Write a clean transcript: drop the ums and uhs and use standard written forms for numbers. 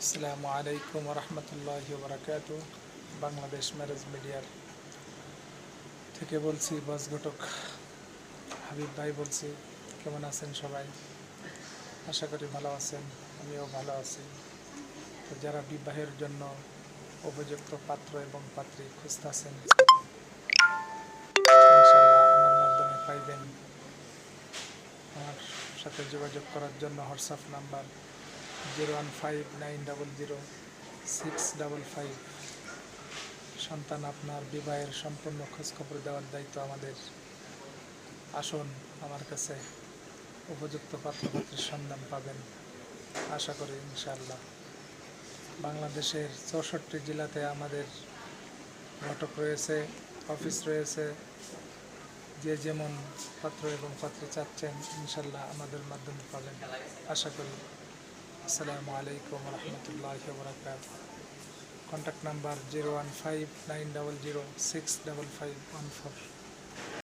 আসসালামু আলাইকুম রহমতুল্লাহি বারাকাতু। বাংলাদেশ ম্যারেজ মিডিয়ার থেকে বলছি, বস ঘটক হাবিব ভাই বলছি। কেমন আছেন সবাই? আশা করি ভালো আছেন, আমিও ভালো আছি। তো যারা বিবাহের জন্য উপযুক্ত পাত্র এবং পাত্রী খুঁজতেছেন, ইনশাল্লাহ আমার মাধ্যমে পাইবেন। আমার সাথে যোগাযোগ করার জন্য হোয়াটসঅ্যাপ নাম্বার 015900655। সন্তান আপনার বিবাহের সম্পূর্ণ খোঁজখবর দেওয়ার দায়িত্ব আমাদের। আসুন আমার কাছে, উপযুক্ত পাত্রপাত্রীর সন্ধান পাবেন আশা করি ইনশাআল্লাহ। বাংলাদেশের 64 জেলাতে আমাদের ঘটক রয়েছে, অফিস রয়েছে। যে যেমন পাত্র এবং পাত্রী চাচ্ছেন ইনশাআল্লাহ আমাদের মাধ্যমে পাবেন আশা করি। আসসালামু আলাইকুম রহমতুল্লাহি বারাকাতুহু। Contact number 01590065514।